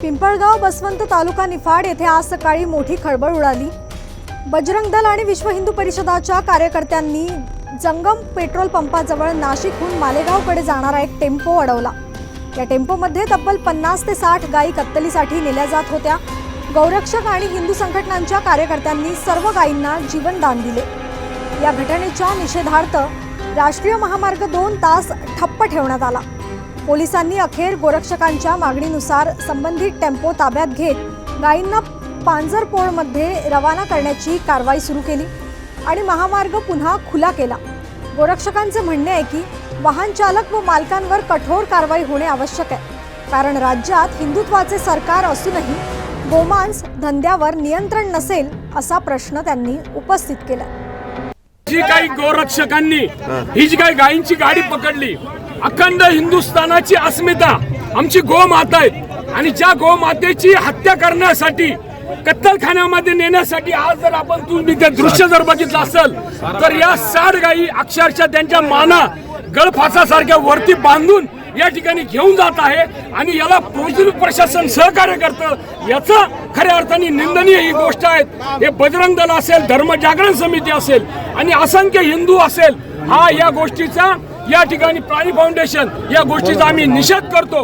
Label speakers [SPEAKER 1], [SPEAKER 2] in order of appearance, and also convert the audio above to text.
[SPEAKER 1] पिंपळगाव बसवंत तालुका निफाड येथे आज सकाळी मोठी खळबळ उडाली। बजरंग दल आणि विश्व हिंदू परिषदाच्या कार्यकर्त्यांनी जंगम पेट्रोल पंपाजवळ नाशिकहून मालेगावकडे जाणारा एक टेम्पो अडवला। या टेम्पोमध्ये तब्बल 50 ते 60 गायी कत्तलीसाठी नेल्या जात होत्या। गौरक्षक आणि हिंदू संघटनांच्या कार्यकर्त्यांनी सर्व गायींना जीवनदान दिले। या घटनेच्या निषेधार्थ राष्ट्रीय महामार्ग 2 तास ठप्प ठेवण्यात आला। पोलिसांनी अखेर गोरक्षकांच्या मागणीनुसार संबंधित टेम्पो ताब्यात घेत गायींना पांजरपोळमध्ये रवाना करण्याची कारवाई सुरू केली आणि महामार्ग पुन्हा खुला केला। गोरक्षकांचे म्हणणे आहे की वाहन चालक व मालकांवर कठोर कारवाई होणे आवश्यक आहे, कारण राज्यात हिंदुत्वाचे सरकार असूनही गोमांस धंद्यावर नियंत्रण नसेल असा प्रश्न त्यांनी उपस्थित केला।
[SPEAKER 2] जी काही गोरक्षकांनी ही जी काही गायींची गाडी पकडली, अखंड हिंदुस्थानाची अस्मिता आमची गोमाता आहे आणि ज्या गोमातेची हत्या करण्यासाठी कत्तलखान्यामध्ये नेण्यासाठी आज जर आपण तुम्ही ते दृश्य जर बघितलं असेल तर या 60 गायी अक्षरशः त्यांच्या माना गळफासासारख्या वरती बांधून या ठिकाणी घेऊन जात आहे आणि याला पोलीस प्रशासन सहकार्य करतं। याचा खऱ्या अर्थाने निंदनीय ही गोष्ट आहे। हे बजरंग दल असेल, धर्म जागरण समिती असेल आणि असंख्य हिंदू असेल, हा या गोष्टीचा या ठिकाणी प्राणी फाउंडेशन या गोष्टीचा आम्ही निषेध करतो।